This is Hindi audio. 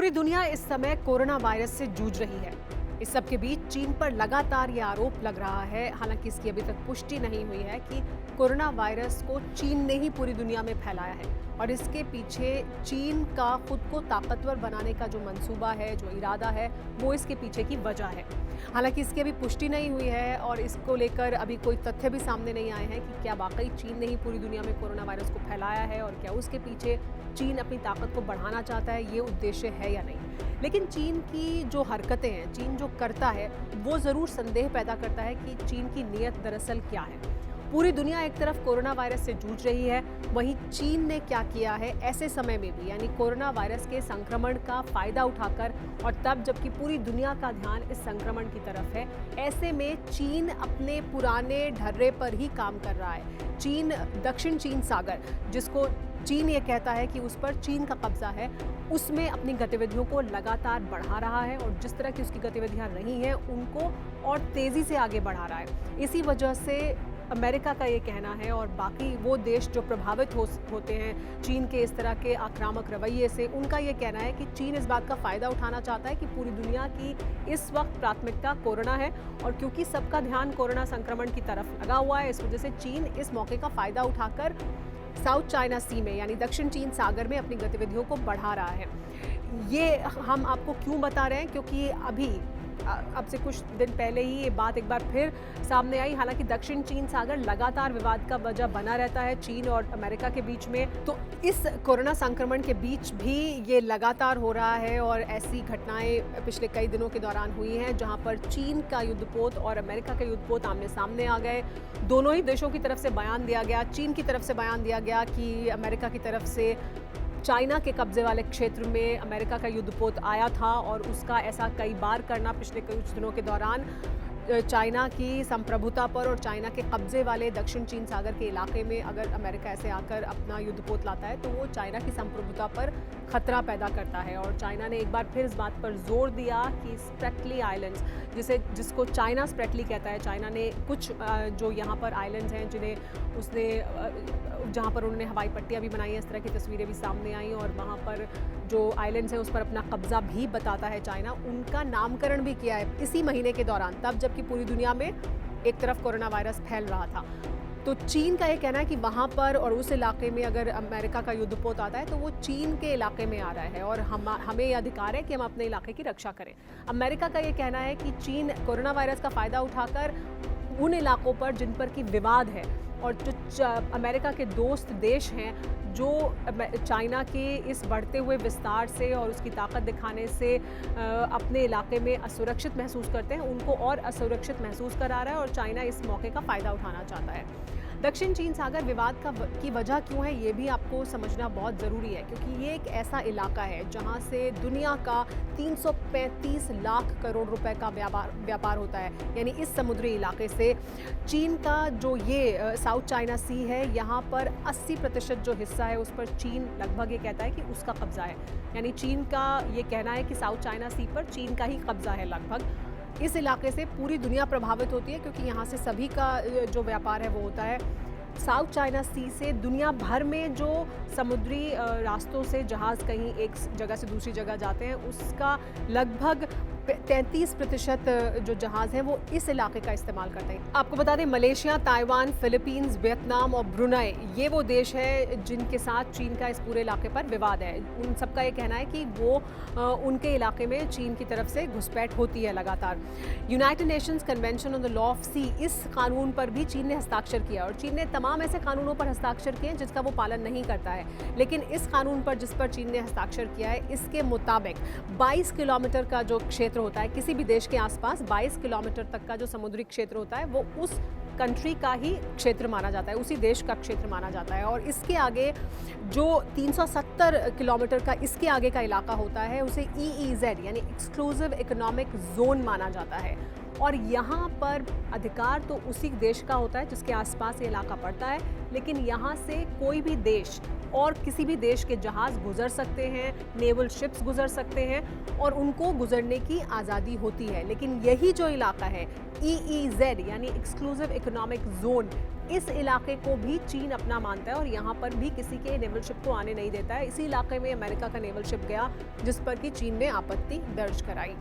पूरी दुनिया इस समय कोरोना वायरस से जूझ रही है। इस सब के बीच चीन पर लगातार ये आरोप लग रहा है, हालांकि इसकी अभी तक पुष्टि नहीं हुई है कि कोरोना वायरस को चीन ने ही पूरी दुनिया में फैलाया है और इसके पीछे चीन का खुद को ताकतवर बनाने का जो मंसूबा है, जो इरादा है, वो इसके पीछे की वजह है। हालांकि इसकी अभी पुष्टि नहीं हुई है और इसको लेकर अभी कोई तथ्य भी सामने नहीं आए हैं कि क्या वाकई चीन ने ही पूरी दुनिया में कोरोना वायरस को फैलाया है और क्या उसके पीछे चीन अपनी ताकत को बढ़ाना चाहता है, ये उद्देश्य है या नहीं। लेकिन चीन की जो हरकतें हैं, चीन जो करता है, वो ज़रूर संदेह पैदा करता है कि चीन की नीयत दरअसल क्या है। पूरी दुनिया एक तरफ कोरोना वायरस से जूझ रही है, वहीं चीन ने क्या किया है ऐसे समय में भी, यानी कोरोना वायरस के संक्रमण का फायदा उठाकर, और तब जबकि पूरी दुनिया का ध्यान इस संक्रमण की तरफ है, ऐसे में चीन अपने पुराने ढर्रे पर ही काम कर रहा है। चीन दक्षिण चीन सागर, जिसको चीन ये कहता है कि उस पर चीन का कब्जा है, उसमें अपनी गतिविधियों को लगातार बढ़ा रहा है और जिस तरह की उसकी गतिविधियां रही हैं उनको और तेज़ी से आगे बढ़ा रहा है। इसी वजह से अमेरिका का ये कहना है और बाकी वो देश जो प्रभावित होते हैं चीन के इस तरह के आक्रामक रवैये से, उनका ये कहना है कि चीन इस बात का फ़ायदा उठाना चाहता है कि पूरी दुनिया की इस वक्त प्राथमिकता कोरोना है और क्योंकि सबका ध्यान कोरोना संक्रमण की तरफ लगा हुआ है, इस वजह से चीन इस मौके का फ़ायदा उठाकर साउथ चाइना सी में, यानी दक्षिण चीन सागर में अपनी गतिविधियों को बढ़ा रहा है। ये हम आपको क्यों बता रहे हैं, क्योंकि अभी अब से कुछ दिन पहले ही ये बात एक बार फिर सामने आई। हालांकि दक्षिण चीन सागर लगातार विवाद का वजह बना रहता है चीन और अमेरिका के बीच में, तो इस कोरोना संक्रमण के बीच भी ये लगातार हो रहा है और ऐसी घटनाएं पिछले कई दिनों के दौरान हुई हैं जहां पर चीन का युद्धपोत और अमेरिका का युद्धपोत आमने सामने आ गए। दोनों ही देशों की तरफ से बयान दिया गया, चीन की तरफ से बयान दिया गया कि अमेरिका की तरफ से चाइना के कब्जे वाले क्षेत्र में अमेरिका का युद्धपोत आया था और उसका ऐसा कई बार करना पिछले कुछ दिनों के दौरान चाइना की संप्रभुता पर और चाइना के कब्जे वाले दक्षिण चीन सागर के इलाके में अगर अमेरिका ऐसे आकर अपना युद्धपोत लाता है तो वो चाइना की संप्रभुता पर खतरा पैदा करता है। और चाइना ने एक बार फिर इस बात पर जोर दिया कि स्प्रेटली आइलैंड्स, जिसको चाइना स्प्रेटली कहता है, चाइना ने कुछ जो यहाँ पर आइलैंड्स हैं जिन्हें उसने जहाँ पर उन्होंने हवाई पट्टियाँ भी बनाई हैं, इस तरह की तस्वीरें भी सामने आई और वहाँ पर जो आइलैंड्स हैं उस पर अपना कब्जा भी बताता है चाइना, उनका नामकरण भी किया है इसी महीने के दौरान, तब जबकि पूरी दुनिया में एक तरफ कोरोना वायरस फैल रहा था। तो चीन का ये कहना है कि वहाँ पर और उस इलाके में अगर अमेरिका का युद्धपोत आता है तो वो चीन के इलाके में आ रहा है और हमें ये अधिकार है कि हम अपने इलाके की रक्षा करें। अमेरिका का ये कहना है कि चीन कोरोना वायरस का फ़ायदा उठाकर उन इलाकों पर जिन पर कि विवाद है और जो अमेरिका के दोस्त देश हैं, जो चाइना के इस बढ़ते हुए विस्तार से और उसकी ताकत दिखाने से अपने इलाके में असुरक्षित महसूस करते हैं, उनको और असुरक्षित महसूस करा रहा है और चाइना इस मौके का फ़ायदा उठाना चाहता है। दक्षिण चीन सागर विवाद की वजह क्यों है, ये भी आपको समझना बहुत ज़रूरी है, क्योंकि ये एक ऐसा इलाका है जहाँ से दुनिया का 335 लाख करोड़ रुपए का व्यापार होता है। यानी इस समुद्री इलाके से चीन का जो ये साउथ चाइना सी है, यहाँ पर 80% जो हिस्सा है उस पर चीन लगभग ये कहता है कि उसका कब्जा है। यानी चीन का ये कहना है कि साउथ चाइना सी पर चीन का ही कब्जा है लगभग। इस इलाके से पूरी दुनिया प्रभावित होती है क्योंकि यहाँ से सभी का जो व्यापार है वो होता है। साउथ चाइना सी से दुनिया भर में जो समुद्री रास्तों से जहाज़ कहीं एक जगह से दूसरी जगह जाते हैं, उसका लगभग 33% जो जहाज़ हैं वो इस इलाके का इस्तेमाल करते हैं। आपको बता दें, मलेशिया, ताइवान, फिलीपींस, वियतनाम और ब्रुनई, ये वो देश है जिनके साथ चीन का इस पूरे इलाके पर विवाद है। उन सबका ये कहना है कि वो उनके इलाके में चीन की तरफ से घुसपैठ होती है लगातार। United Nations Convention on the law of sea, इस कानून पर भी चीन ने हस्ताक्षर किया और चीन ने तमाम ऐसे कानूनों पर हस्ताक्षर किए जिसका वो पालन नहीं करता है। लेकिन इस कानून पर जिस पर चीन ने हस्ताक्षर किया है, इसके मुताबिक 22 किलोमीटर का जो क्षेत्र होता है किसी भी देश के आसपास, 22 किलोमीटर तक का जो समुद्री क्षेत्र होता है वो उस कंट्री का ही क्षेत्र माना जाता है, उसी देश का क्षेत्र माना जाता है। और इसके आगे जो 370 किलोमीटर का इसके आगे का इलाका होता है उसे EEZ यानी एक्सक्लूसिव इकोनॉमिक जोन माना जाता है। और यहाँ पर अधिकार तो उसी देश का होता है जिसके आसपास ये इलाका पड़ता है, लेकिन यहाँ से कोई भी देश और किसी भी देश के जहाज गुजर सकते हैं, नेवल शिप्स गुजर सकते हैं और उनको गुजरने की आज़ादी होती है। लेकिन यही जो इलाका है EEZ यानी एक्सक्लूसिव इकोनॉमिक जोन, इस इलाके को भी चीन अपना मानता है और यहाँ पर भी किसी के नेवल शिप को आने नहीं देता है। इसी इलाके में अमेरिका का नेवल शिप गया जिस पर कि चीन ने आपत्ति दर्ज कराई।